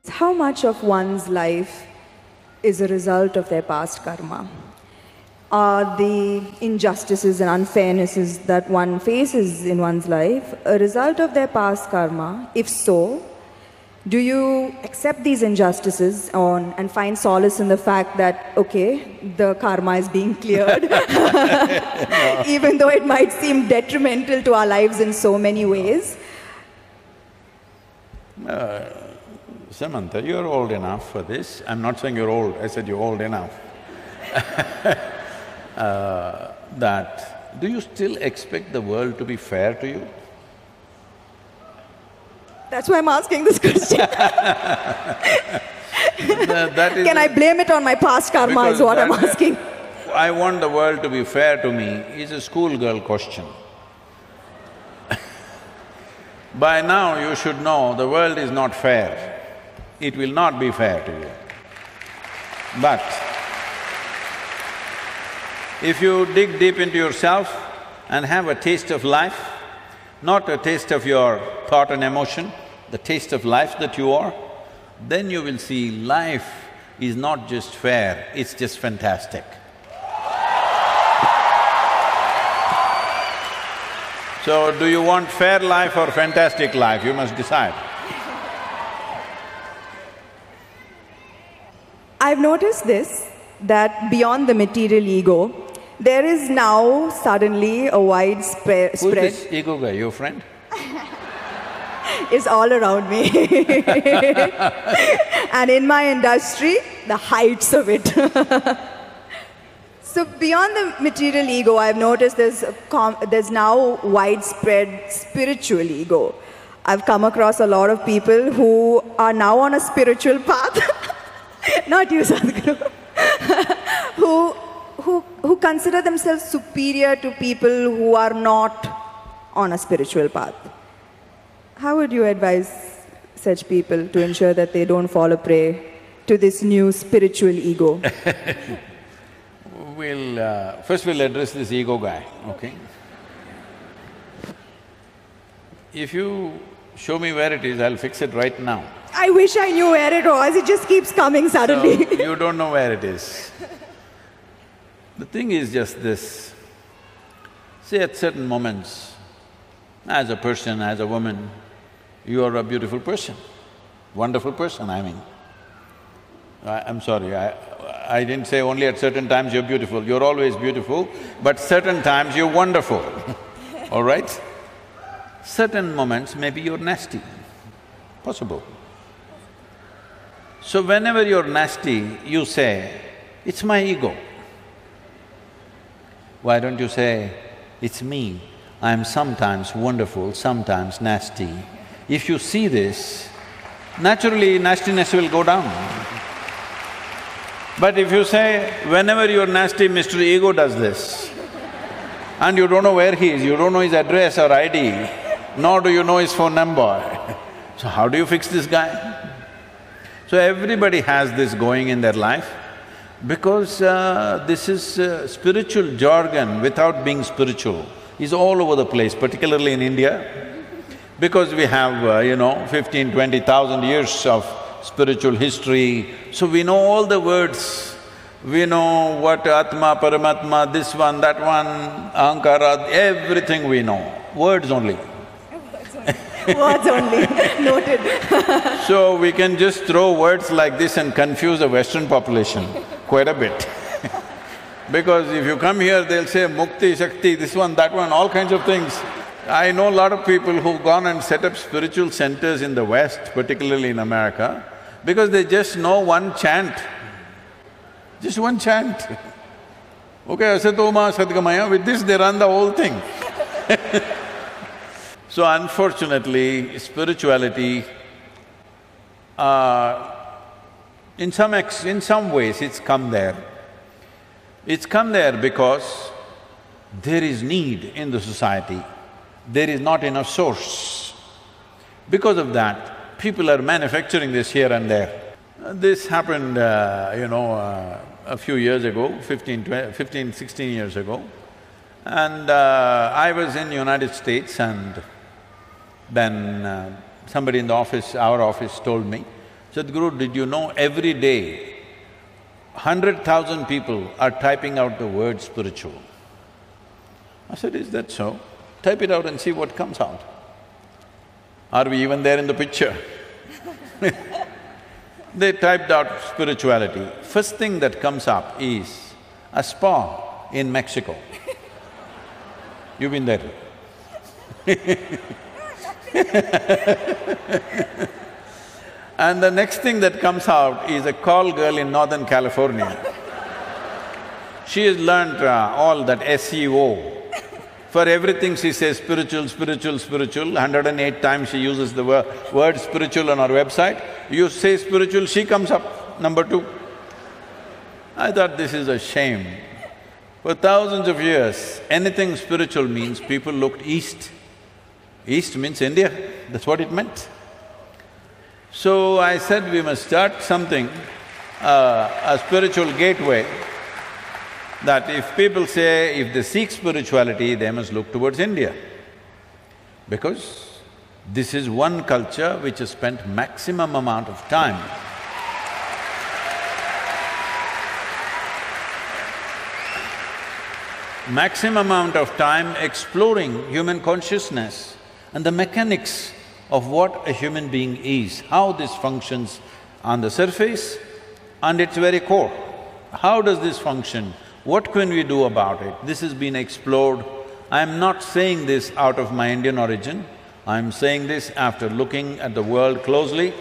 How much of one's life is a result of their past karma? Are the injustices and unfairnesses that one faces in one's life a result of their past karma? If so, do you accept these injustices and find solace in the fact that, okay, the karma is being cleared, even though it might seem detrimental to our lives in so many ways? Samantha, you're old enough for this. I'm not saying you're old, I said you're old enough. Do you still expect the world to be fair to you? That's why I'm asking this question. Can I blame it on my past karma is what I'm asking. I want the world to be fair to me is a schoolgirl question. By now you should know the world is not fair. It will not be fair to you. But if you dig deep into yourself and have a taste of life, not a taste of your thought and emotion, the taste of life that you are, then you will see life is not just fair, it's just fantastic. So, do you want fair life or fantastic life? You must decide. I've noticed this, that beyond the material ego, there is now suddenly a widespread… Who's this ego guy, your friend? Is all around me. And in my industry, the heights of it. So beyond the material ego, I've noticed there's now widespread spiritual ego. I've come across a lot of people who are now on a spiritual path, not you, Sadhguru, who consider themselves superior to people who are not on a spiritual path. How would you advise such people to ensure that they don't fall a prey to this new spiritual ego? First we'll address this ego guy, okay? If you show me where it is, I'll fix it right now. I wish I knew where it was, it just keeps coming suddenly. So, you don't know where it is. The thing is just this, say at certain moments, as a person, as a woman, you are a beautiful person, wonderful person, I mean. I'm sorry, I didn't say only at certain times you're beautiful, you're always beautiful, but certain times you're wonderful, all right? Certain moments maybe you're nasty, possible. So whenever you're nasty, you say, it's my ego. Why don't you say, it's me, I'm sometimes wonderful, sometimes nasty. If you see this, naturally nastiness will go down. But if you say, whenever you're nasty, Mr. Ego does this, and you don't know where he is, you don't know his address or ID, nor do you know his phone number, so how do you fix this guy? So everybody has this going in their life, because this is spiritual jargon without being spiritual is all over the place, particularly in India, because we have, 15, 20,000 years of spiritual history, so we know all the words. We know what Atma, Paramatma, this one, that one, Ahankara, everything we know, words only. Words only, noted. So we can just throw words like this and confuse the Western population quite a bit. Because if you come here, they'll say Mukti, Shakti, this one, that one, all kinds of things. I know a lot of people who've gone and set up spiritual centers in the West, particularly in America, because they just know one chant, just one chant. Okay, Asatoma Sadgamaya, with this they run the whole thing. So unfortunately, spirituality, in some ways it's come there. It's come there because there is need in the society, there is not enough source. Because of that, people are manufacturing this here and there. This happened, a few years ago, 16 years ago. And I was in United States, and then somebody in the office, our office, told me, Sadhguru, did you know every day 100,000 people are typing out the word spiritual? I said, is that so? Type it out and see what comes out. Are we even there in the picture? They typed out spirituality. First thing that comes up is a spa in Mexico. You've been there. And the next thing that comes out is a call girl in Northern California. She has learnt all that SEO. For everything she says spiritual, spiritual, spiritual. 108 times she uses the word spiritual on her website. You say spiritual, she comes up, number 2. I thought this is a shame. For thousands of years, anything spiritual means people looked east. East means India, that's what it meant. So I said we must start something, a spiritual gateway, that if people say if they seek spirituality, they must look towards India. Because this is one culture which has spent maximum amount of time exploring human consciousness and the mechanics of what a human being is, how this functions on the surface and its very core. How does this function? What can we do about it? This has been explored. I'm not saying this out of my Indian origin, I'm saying this after looking at the world closely,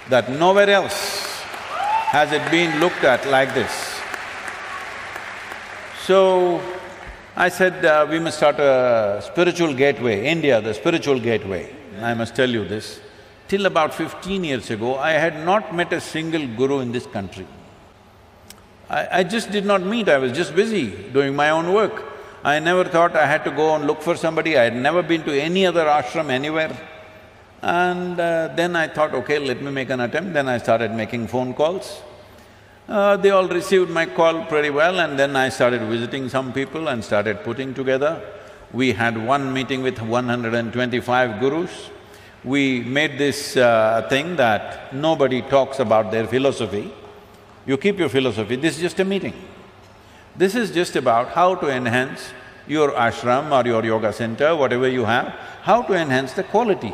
that nowhere else has it been looked at like this. So, I said we must start a spiritual gateway, India, the spiritual gateway. I must tell you this, till about 15 years ago, I had not met a single guru in this country. I just did not meet, I was just busy doing my own work. I never thought I had to go and look for somebody, I had never been to any other ashram anywhere. And then I thought, okay, let me make an attempt, then I started making phone calls. They all received my call pretty well, and then I started visiting some people and started putting together. We had one meeting with 125 gurus. We made this thing that nobody talks about their philosophy. You keep your philosophy, this is just a meeting. This is just about how to enhance your ashram or your yoga center, whatever you have, how to enhance the quality.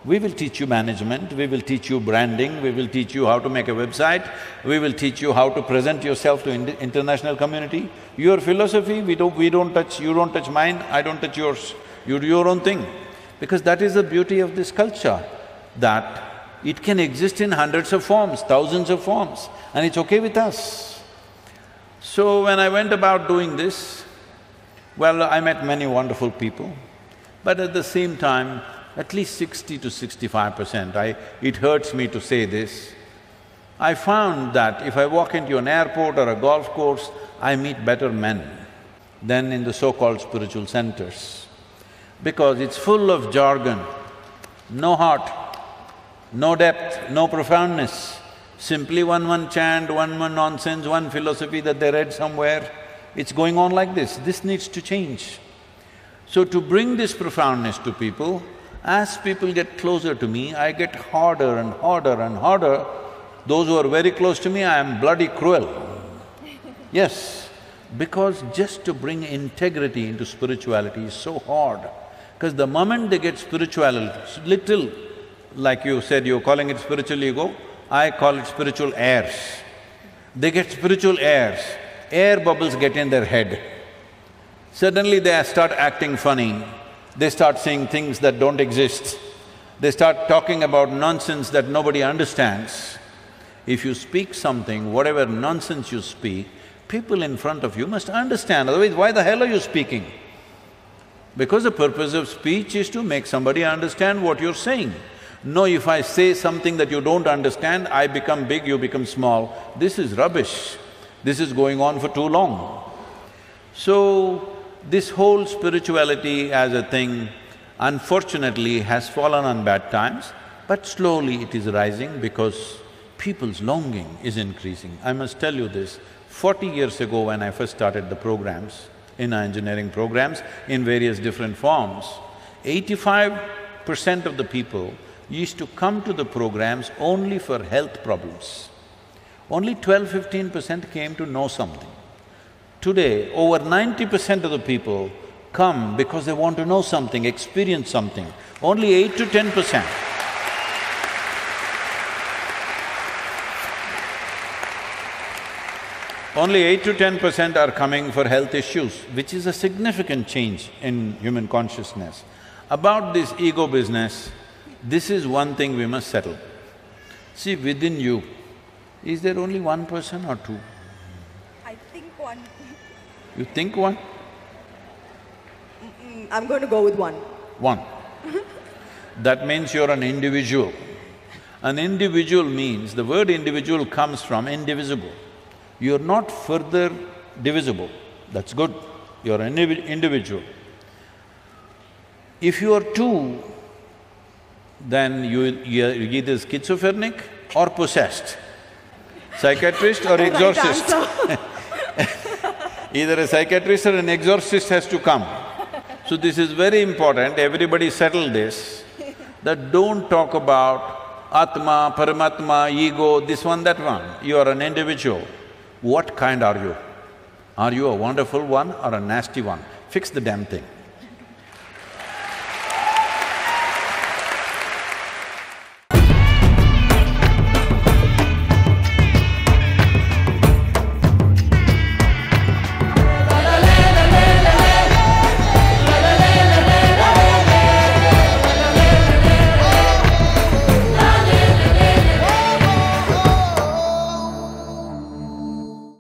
We will teach you management, we will teach you branding, we will teach you how to make a website, we will teach you how to present yourself to international community. Your philosophy, we don't touch, you don't touch mine, I don't touch yours, you do your own thing. Because that is the beauty of this culture, that it can exist in hundreds of forms, thousands of forms, and it's okay with us. So when I went about doing this, well, I met many wonderful people, but at the same time, at least 60 to 65%, it hurts me to say this, I found that if I walk into an airport or a golf course, I meet better men than in the so-called spiritual centers. Because it's full of jargon, no heart, no depth, no profoundness, simply one chant, one nonsense, one philosophy that they read somewhere. It's going on like this. This needs to change. So to bring this profoundness to people, as people get closer to me, I get harder and harder and harder. Those who are very close to me, I am bloody cruel. Yes, because just to bring integrity into spirituality is so hard. Because the moment they get spirituality, little, like you said, you're calling it spiritual ego, I call it spiritual airs. They get spiritual airs, air bubbles get in their head. Suddenly they start acting funny, they start saying things that don't exist, they start talking about nonsense that nobody understands. If you speak something, whatever nonsense you speak, people in front of you must understand, otherwise why the hell are you speaking? Because the purpose of speech is to make somebody understand what you're saying. No, if I say something that you don't understand, I become big, you become small. This is rubbish. This is going on for too long. So, this whole spirituality as a thing, unfortunately, has fallen on bad times, but slowly it is rising because people's longing is increasing. I must tell you this, 40 years ago when I first started the programs, in our engineering programs, in various different forms, 85% of the people used to come to the programs only for health problems. Only 12–15% came to know something. Today, over 90% of the people come because they want to know something, experience something. Only 8 to 10%. Only 8 to 10% are coming for health issues, which is a significant change in human consciousness. About this ego business, this is one thing we must settle. See, within you, is there only one person or two? I think one. You think one? I'm going to go with one. One. That means you're an individual. An individual means, the word individual comes from indivisible. You're not further divisible, that's good, you're an individual. If you are two, then you're either schizophrenic or possessed, psychiatrist or exorcist. Either a psychiatrist or an exorcist has to come. So this is very important, everybody settle this, that don't talk about Atma, Paramatma, ego, this one, that one. You are an individual. What kind are you? Are you a wonderful one or a nasty one? Fix the damn thing.